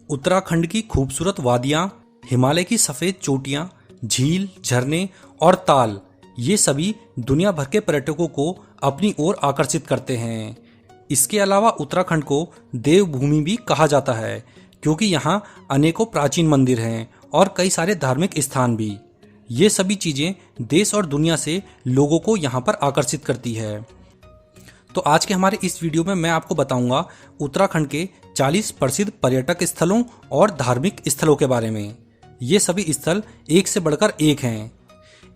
उत्तराखंड की खूबसूरत वादियां, हिमालय की सफेद चोटियां, झील, झरने और ताल, ये सभी दुनिया भर के पर्यटकों को अपनी ओर आकर्षित करते हैं। इसके अलावा उत्तराखंड को देवभूमि भी कहा जाता है, क्योंकि यहाँ अनेकों प्राचीन मंदिर हैं और कई सारे धार्मिक स्थान भी। ये सभी चीजें देश और दुनिया से लोगों को यहाँ पर आकर्षित करती है। तो आज के हमारे इस वीडियो में मैं आपको बताऊंगा उत्तराखंड के 40 प्रसिद्ध पर्यटक स्थलों और धार्मिक स्थलों के बारे में। ये सभी स्थल एक से बढ़कर एक हैं।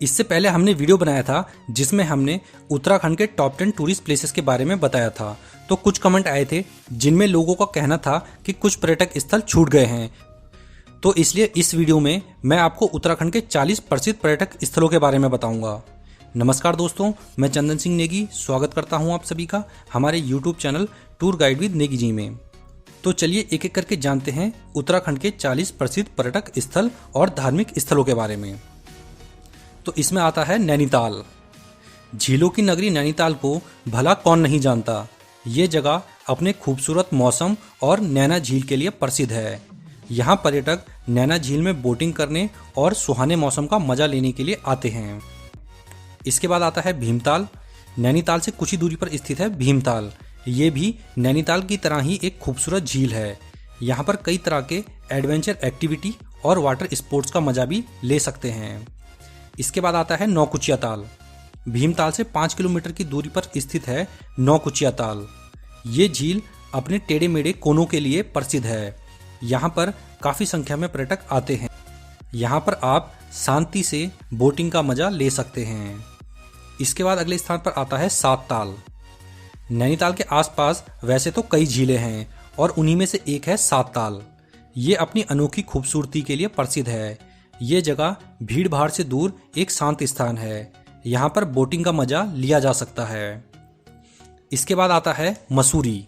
इससे पहले हमने वीडियो बनाया था जिसमें हमने उत्तराखंड के टॉप 10 टूरिस्ट प्लेसेस के बारे में बताया था। तो कुछ कमेंट आए थे जिनमें लोगों का कहना था कि कुछ पर्यटक स्थल छूट गए हैं। तो इसलिए इस वीडियो में मैं आपको उत्तराखंड के 40 प्रसिद्ध पर्यटक स्थलों के बारे में बताऊंगा। नमस्कार दोस्तों, मैं चंदन सिंह नेगी स्वागत करता हूं आप सभी का हमारे YouTube channel tour guide with Negi ji में। तो चलिए एक एक करके जानते हैं उत्तराखंड के 40 प्रसिद्ध पर्यटक स्थल और धार्मिक स्थलों के बारे में। तो इसमें आता है नैनीताल। झीलों की नगरी नैनीताल को भला कौन नहीं जानता। ये जगह अपने खूबसूरत मौसम और नैना झील के लिए प्रसिद्ध है। यहाँ पर्यटक नैना झील में बोटिंग करने और सुहाने मौसम का मजा लेने के लिए आते हैं। इसके बाद आता है भीमताल। नैनीताल से कुछ ही दूरी पर स्थित है भीमताल। ये भी नैनीताल की तरह ही एक खूबसूरत झील है। यहाँ पर कई तरह के एडवेंचर एक्टिविटी और वाटर स्पोर्ट्स का मजा भी ले सकते हैं। इसके बाद आता है नौकुचिया ताल। भीमताल से 5 किलोमीटर की दूरी पर स्थित है नौकुचिया ताल। ये झील अपने टेढ़े मेढ़े कोनों के लिए प्रसिद्ध है। यहाँ पर काफ़ी संख्या में पर्यटक आते हैं। यहाँ पर आप शांति से बोटिंग का मजा ले सकते हैं। इसके बाद अगले स्थान पर आता है सात ताल। नैनीताल के आसपास वैसे तो कई झीलें हैं और उन्हीं में से एक है सात ताल। ये अपनी अनोखी खूबसूरती के लिए प्रसिद्ध है। ये जगह भीड़ भाड़ से दूर एक शांत स्थान है। यहाँ पर बोटिंग का मजा लिया जा सकता है। इसके बाद आता है मसूरी।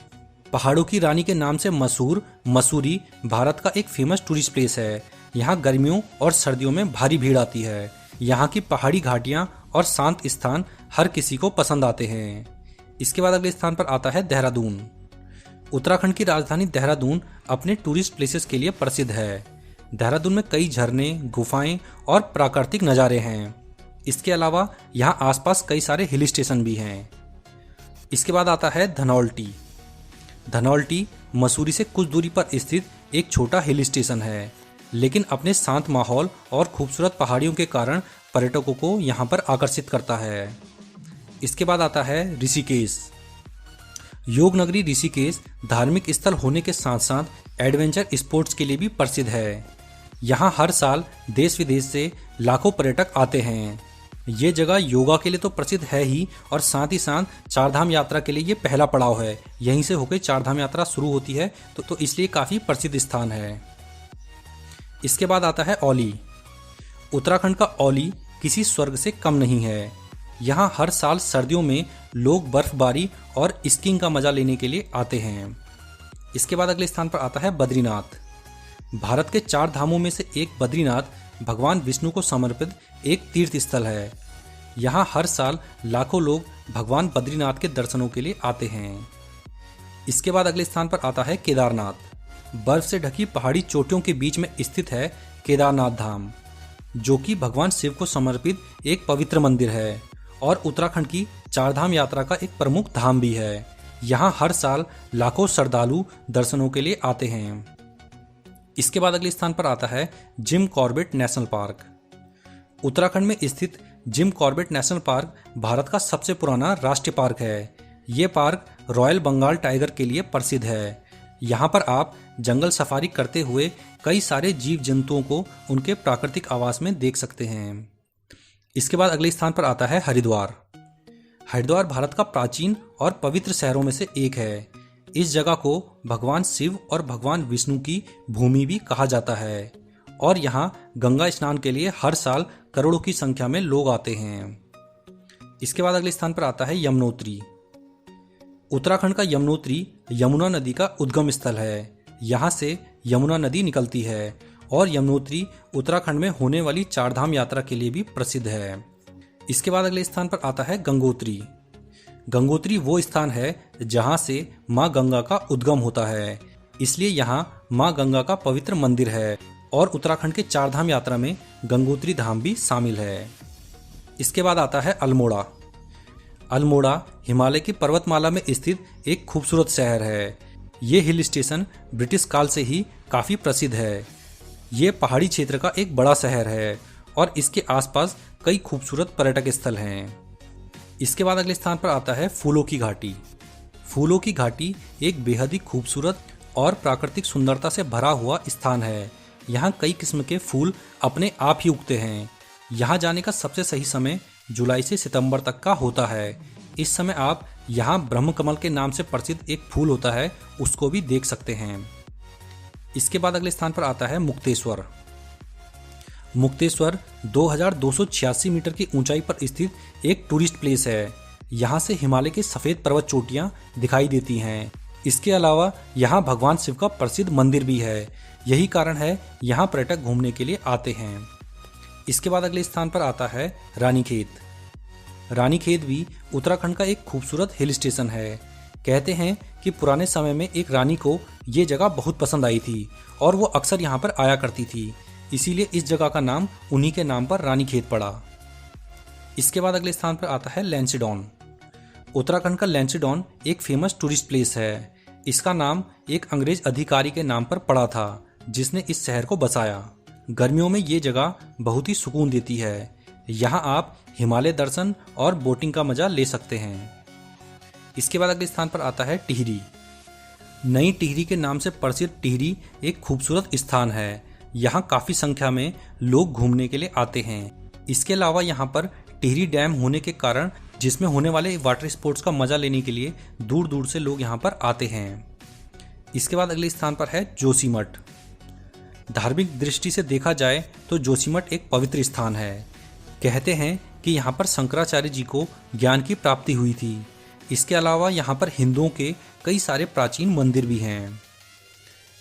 पहाड़ों की रानी के नाम से मशहूर मसूरी भारत का एक फेमस टूरिस्ट प्लेस है। यहाँ गर्मियों और सर्दियों में भारी भीड़ आती है। यहाँ की पहाड़ी घाटियाँ और शांत स्थान हर किसी को पसंद आते हैं। इसके बाद अगले स्थान पर आता है देहरादून। उत्तराखंड की राजधानी देहरादून अपने टूरिस्ट प्लेसेस के लिए प्रसिद्ध है। देहरादून में कई झरने, गुफाएं और प्राकृतिक नज़ारे हैं। इसके अलावा यहाँ आसपास कई सारे हिल स्टेशन भी हैं। इसके बाद आता है धनौल्टी। धनौल्टी मसूरी से कुछ दूरी पर स्थित एक छोटा हिल स्टेशन है, लेकिन अपने शांत माहौल और खूबसूरत पहाड़ियों के कारण पर्यटकों को यहाँ पर आकर्षित करता है। इसके बाद आता है ऋषिकेश। योग नगरी ऋषिकेश धार्मिक स्थल होने के साथ साथ एडवेंचर स्पोर्ट्स के लिए भी प्रसिद्ध है। यहाँ हर साल देश विदेश से लाखों पर्यटक आते हैं। ये जगह योगा के लिए तो प्रसिद्ध है ही, और साथ ही साथ चारधाम यात्रा के लिए ये पहला पड़ाव है। यहीं से होकर चारधाम यात्रा शुरू होती है, तो इसलिए काफ़ी प्रसिद्ध स्थान है। इसके बाद आता है औली। उत्तराखंड का औली किसी स्वर्ग से कम नहीं है। यहाँ हर साल सर्दियों में लोग बर्फबारी और स्कीइंग का मजा लेने के लिए आते हैं। इसके बाद अगले स्थान पर आता है बद्रीनाथ। भारत के 4 धामों में से एक बद्रीनाथ भगवान विष्णु को समर्पित एक तीर्थ स्थल है। यहाँ हर साल लाखों लोग भगवान बद्रीनाथ के दर्शनों के लिए आते हैं। इसके बाद अगले स्थान पर आता है केदारनाथ। बर्फ से ढकी पहाड़ी चोटियों के बीच में स्थित है केदारनाथ धाम, जो कि भगवान शिव को समर्पित एक पवित्र मंदिर है और उत्तराखंड की चारधाम यात्रा का एक प्रमुख धाम भी है। यहाँ हर साल लाखों श्रद्धालु दर्शनों के लिए आते हैं। इसके बाद अगले स्थान पर आता है Jim Corbett national park. Uttarakhand में स्थित Jim Corbett national park Bharat का सबसे पुराना राष्ट्रीय पार्क है। ये पार्क रॉयल बंगाल टाइगर के लिए प्रसिद्ध है। यहाँ पर आप जंगल सफारी करते हुए कई सारे जीव जंतुओं को उनके प्राकृतिक आवास में देख सकते हैं। इसके बाद अगले स्थान पर आता है हरिद्वार। हरिद्वार भारत का प्राचीन और पवित्र शहरों में से एक है। इस जगह को भगवान शिव और भगवान विष्णु की भूमि भी कहा जाता है और यहाँ गंगा स्नान के लिए हर साल करोड़ों की संख्या में लोग आते हैं। इसके बाद अगले स्थान पर आता है यमुनोत्री। उत्तराखंड का यमुनोत्री यमुना नदी का उद्गम स्थल है। यहाँ से यमुना नदी निकलती है और यमुनोत्री उत्तराखंड में होने वाली चारधाम यात्रा के लिए भी प्रसिद्ध है। इसके बाद अगले स्थान पर आता है गंगोत्री। गंगोत्री वो स्थान है जहाँ से माँ गंगा का उद्गम होता है। इसलिए यहाँ माँ गंगा का पवित्र मंदिर है और उत्तराखंड के 4 धाम यात्रा में गंगोत्री धाम भी शामिल है। इसके बाद आता है अल्मोड़ा। अल्मोड़ा हिमालय की पर्वतमाला में स्थित एक खूबसूरत शहर है। ये हिल स्टेशन ब्रिटिश काल से ही काफ़ी प्रसिद्ध है। ये पहाड़ी क्षेत्र का एक बड़ा शहर है और इसके आसपास कई खूबसूरत पर्यटक स्थल हैं। इसके बाद अगले स्थान पर आता है फूलों की घाटी। फूलों की घाटी एक बेहद ही खूबसूरत और प्राकृतिक सुंदरता से भरा हुआ स्थान है। यहाँ कई किस्म के फूल अपने आप ही उगते हैं। यहाँ जाने का सबसे सही समय जुलाई से सितंबर तक का होता है। इस समय आप यहाँ ब्रह्मकमल के नाम से प्रसिद्ध एक फूल होता है, उसको भी देख सकते हैं। इसके बाद अगले स्थान पर आता है मुक्तेश्वर। मुक्तेश्वर 2286 मीटर की ऊंचाई पर स्थित एक टूरिस्ट प्लेस है। यहाँ से हिमालय के सफ़ेद पर्वत चोटियाँ दिखाई देती हैं। इसके अलावा यहाँ भगवान शिव का प्रसिद्ध मंदिर भी है। यही कारण है यहाँ पर्यटक घूमने के लिए आते हैं। इसके बाद अगले स्थान पर आता है रानीखेत। रानीखेत भी उत्तराखंड का एक खूबसूरत हिल स्टेशन है। कहते हैं कि पुराने समय में एक रानी को ये जगह बहुत पसंद आई थी और वो अक्सर यहाँ पर आया करती थी, इसीलिए इस जगह का नाम उन्हीं के नाम पर रानीखेत पड़ा। इसके बाद अगले स्थान पर आता है लैंसीडॉन। उत्तराखंड का लैंसीडॉन एक फेमस टूरिस्ट प्लेस है। इसका नाम एक अंग्रेज अधिकारी के नाम पर पड़ा था जिसने इस शहर को बसाया। गर्मियों में ये जगह बहुत ही सुकून देती है। यहाँ आप हिमालय दर्शन और बोटिंग का मजा ले सकते हैं। इसके बाद अगले स्थान पर आता है टिहरी। नई टिहरी के नाम से प्रसिद्ध टिहरी एक खूबसूरत स्थान है। यहाँ काफ़ी संख्या में लोग घूमने के लिए आते हैं। इसके अलावा यहाँ पर टिहरी डैम होने के कारण जिसमें होने वाले वाटर स्पोर्ट्स का मजा लेने के लिए दूर दूर से लोग यहाँ पर आते हैं। इसके बाद अगले स्थान पर है जोशीमठ। धार्मिक दृष्टि से देखा जाए तो जोशीमठ एक पवित्र स्थान है। कहते हैं कि यहाँ पर शंकराचार्य जी को ज्ञान की प्राप्ति हुई थी। इसके अलावा यहाँ पर हिंदुओं के कई सारे प्राचीन मंदिर भी हैं।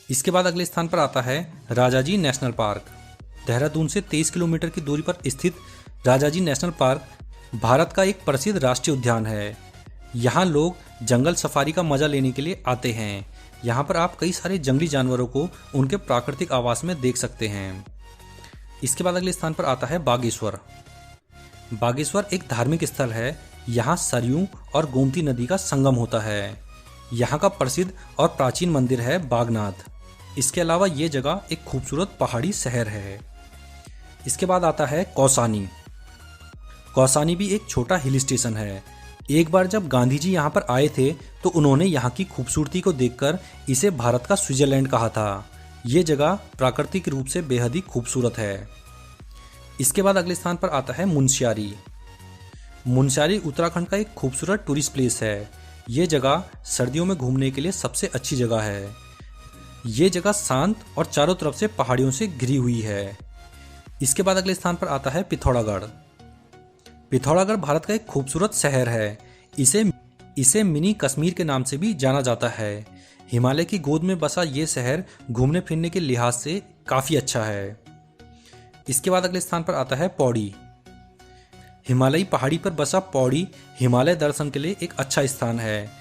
इसके बाद अगले स्थान पर आता है राजाजी नेशनल पार्क। देहरादून से 23 किलोमीटर की दूरी पर स्थित राजाजी नेशनल पार्क भारत का एक प्रसिद्ध राष्ट्रीय उद्यान है। यहाँ लोग जंगल सफारी का मजा लेने के लिए आते हैं। यहाँ पर आप कई सारे जंगली जानवरों को उनके प्राकृतिक आवास में देख सकते हैं। इसके बाद अगले स्थान पर आता है बागेश्वर। बागेश्वर एक धार्मिक स्थल है। यहाँ सरयू और गोमती नदी का संगम होता है। यहाँ का प्रसिद्ध और प्राचीन मंदिर है बागनाथ। इसके अलावा ये जगह एक खूबसूरत पहाड़ी शहर है। इसके बाद आता है कौसानी। कौसानी भी एक छोटा हिल स्टेशन है। एक बार जब गांधी जी यहाँ पर आए थे तो उन्होंने यहाँ की खूबसूरती को देखकर इसे भारत का स्विट्जरलैंड कहा था। ये जगह प्राकृतिक रूप से बेहद ही खूबसूरत है। इसके बाद अगले स्थान पर आता है मुनस्यारी। मुनस्यारी उत्तराखंड का एक खूबसूरत टूरिस्ट प्लेस है। ये जगह सर्दियों में घूमने के लिए सबसे अच्छी जगह है। ये जगह शांत और चारों तरफ से पहाड़ियों से घिरी हुई है। इसके बाद अगले स्थान पर आता है पिथौरागढ़। पिथौरागढ़ भारत का एक खूबसूरत शहर है। इसे मिनी कश्मीर के नाम से भी जाना जाता है। हिमालय की गोद में बसा ये शहर घूमने फिरने के लिहाज से काफ़ी अच्छा है। इसके बाद अगले स्थान पर आता है पौड़ी। हिमालयी पहाड़ी पर बसा पौड़ी हिमालय दर्शन के लिए एक अच्छा स्थान है।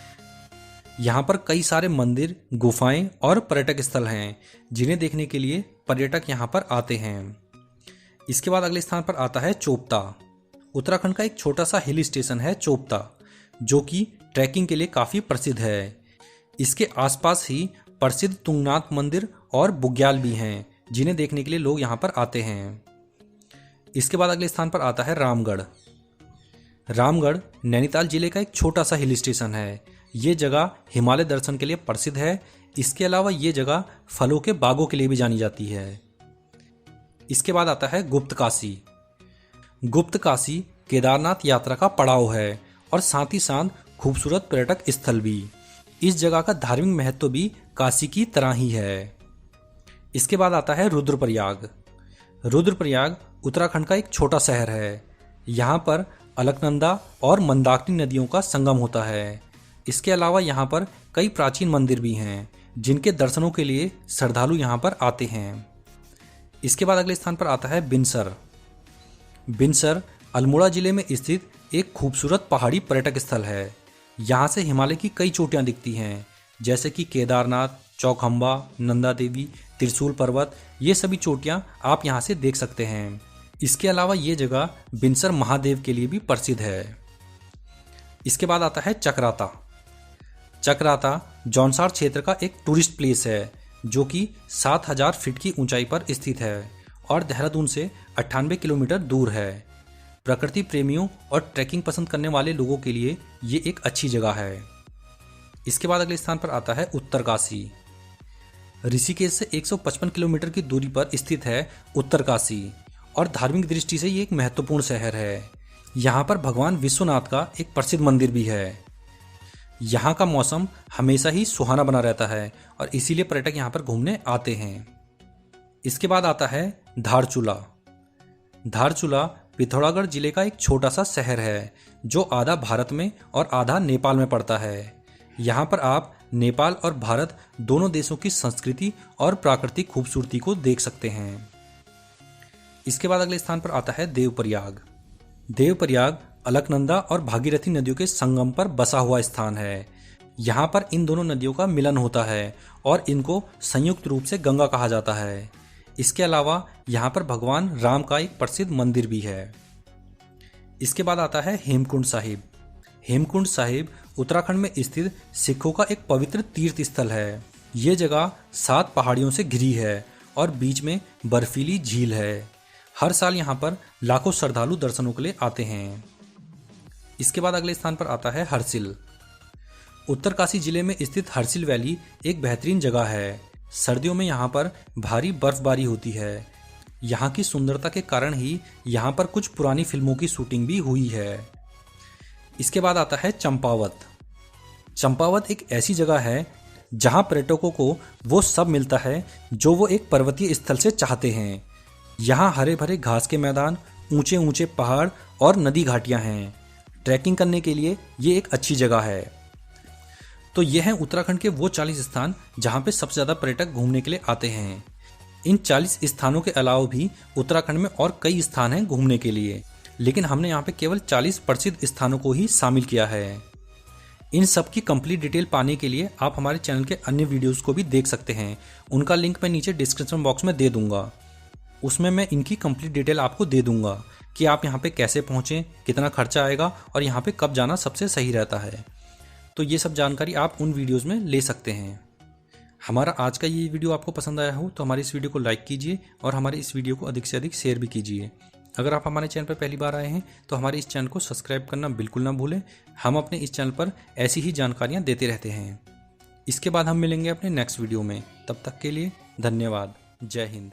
यहाँ पर कई सारे मंदिर, गुफाएं और पर्यटक स्थल हैं जिन्हें देखने के लिए पर्यटक यहाँ पर आते हैं। इसके बाद अगले स्थान पर आता है चोपता। उत्तराखंड का एक छोटा सा हिल स्टेशन है चोपता, जो कि ट्रैकिंग के लिए काफ़ी प्रसिद्ध है। इसके आसपास ही प्रसिद्ध तुंगनाथ मंदिर और बुग्याल भी हैं जिन्हें देखने के लिए लोग यहाँ पर आते हैं। इसके बाद अगले स्थान पर आता है रामगढ़। रामगढ़ नैनीताल जिले का एक छोटा सा हिल स्टेशन है। ये जगह हिमालय दर्शन के लिए प्रसिद्ध है। इसके अलावा ये जगह फलों के बागों के लिए भी जानी जाती है। इसके बाद आता है गुप्त काशी। गुप्त काशी केदारनाथ यात्रा का पड़ाव है और साथ ही साथ खूबसूरत पर्यटक स्थल भी। इस जगह का धार्मिक महत्व भी काशी की तरह ही है। इसके बाद आता है रुद्रप्रयाग। रुद्रप्रयाग उत्तराखंड का एक छोटा शहर है। यहाँ पर अलकनंदा और मंदाकिनी नदियों का संगम होता है। इसके अलावा यहाँ पर कई प्राचीन मंदिर भी हैं जिनके दर्शनों के लिए श्रद्धालु यहाँ पर आते हैं। इसके बाद अगले स्थान पर आता है बिनसर। बिनसर अल्मोड़ा जिले में स्थित एक खूबसूरत पहाड़ी पर्यटक स्थल है। यहाँ से हिमालय की कई चोटियाँ दिखती हैं जैसे कि केदारनाथ, चौखंबा, नंदा देवी, त्रिशूल पर्वत, ये सभी चोटियां आप यहाँ से देख सकते हैं। इसके अलावा ये जगह बिनसर महादेव के लिए भी प्रसिद्ध है। इसके बाद आता है चक्राता। चक्राता जौनसार क्षेत्र का एक टूरिस्ट प्लेस है जो कि 7000 फीट की ऊंचाई पर स्थित है और देहरादून से 98 किलोमीटर दूर है। प्रकृति प्रेमियों और ट्रैकिंग पसंद करने वाले लोगों के लिए ये एक अच्छी जगह है। इसके बाद अगले स्थान पर आता है उत्तरकाशी। ऋषिकेश से 155 किलोमीटर की दूरी पर स्थित है उत्तरकाशी और धार्मिक दृष्टि से ये एक महत्वपूर्ण शहर है। यहाँ पर भगवान विश्वनाथ का एक प्रसिद्ध मंदिर भी है। यहाँ का मौसम हमेशा ही सुहाना बना रहता है और इसीलिए पर्यटक यहाँ पर घूमने आते हैं। इसके बाद आता है धारचूला। धारचूला पिथौरागढ़ जिले का एक छोटा सा शहर है जो आधा भारत में और आधा नेपाल में पड़ता है। यहाँ पर आप नेपाल और भारत दोनों देशों की संस्कृति और प्राकृतिक खूबसूरती को देख सकते हैं। इसके बाद अगले स्थान पर आता है देवप्रयाग। देवप्रयाग अलकनंदा और भागीरथी नदियों के संगम पर बसा हुआ स्थान है। यहाँ पर इन दोनों नदियों का मिलन होता है और इनको संयुक्त रूप से गंगा कहा जाता है। इसके अलावा यहाँ पर भगवान राम का एक प्रसिद्ध मंदिर भी है। इसके बाद आता है हेमकुंड साहिब। हेमकुंड साहिब उत्तराखंड में स्थित सिखों का एक पवित्र तीर्थ स्थल है। ये जगह 7 पहाड़ियों से घिरी है और बीच में बर्फीली झील है। हर साल यहाँ पर लाखों श्रद्धालु दर्शनों के लिए आते हैं। इसके बाद अगले स्थान पर आता है हर्सिल। उत्तरकाशी जिले में स्थित हर्सिल वैली एक बेहतरीन जगह है। सर्दियों में यहाँ पर भारी बर्फबारी होती है। यहाँ की सुंदरता के कारण ही यहाँ पर कुछ पुरानी फिल्मों की शूटिंग भी हुई है। इसके बाद आता है चंपावत। चंपावत एक ऐसी जगह है जहाँ पर्यटकों को वो सब मिलता है जो वो एक पर्वतीय स्थल से चाहते हैं। यहाँ हरे भरे घास के मैदान, ऊंचे ऊंचे पहाड़ और नदी घाटियाँ हैं। ट्रैकिंग करने के लिए ये एक अच्छी जगह है। तो ये हैं उत्तराखंड के वो 40 स्थान जहाँ पे सबसे ज़्यादा पर्यटक घूमने के लिए आते हैं। इन 40 स्थानों के अलावा भी उत्तराखंड में और कई स्थान हैं घूमने के लिए, लेकिन हमने यहाँ पे केवल 40 प्रसिद्ध स्थानों को ही शामिल किया है। इन सब की कंप्लीट डिटेल पाने के लिए आप हमारे चैनल के अन्य वीडियोस को भी देख सकते हैं। उनका लिंक मैं नीचे डिस्क्रिप्शन बॉक्स में दे दूंगा। उसमें मैं इनकी कंप्लीट डिटेल आपको दे दूंगा कि आप यहाँ पे कैसे पहुँचें, कितना खर्चा आएगा और यहाँ पे कब जाना सबसे सही रहता है। तो ये सब जानकारी आप उन वीडियोज़ में ले सकते हैं। हमारा आज का ये वीडियो आपको पसंद आया हो तो हमारे इस वीडियो को लाइक कीजिए और हमारे इस वीडियो को अधिक से अधिक शेयर भी कीजिए। अगर आप हमारे चैनल पर पहली बार आए हैं तो हमारे इस चैनल को सब्सक्राइब करना बिल्कुल ना भूलें। हम अपने इस चैनल पर ऐसी ही जानकारियाँ देते रहते हैं। इसके बाद हम मिलेंगे अपने नेक्स्ट वीडियो में। तब तक के लिए धन्यवाद। जय हिंद।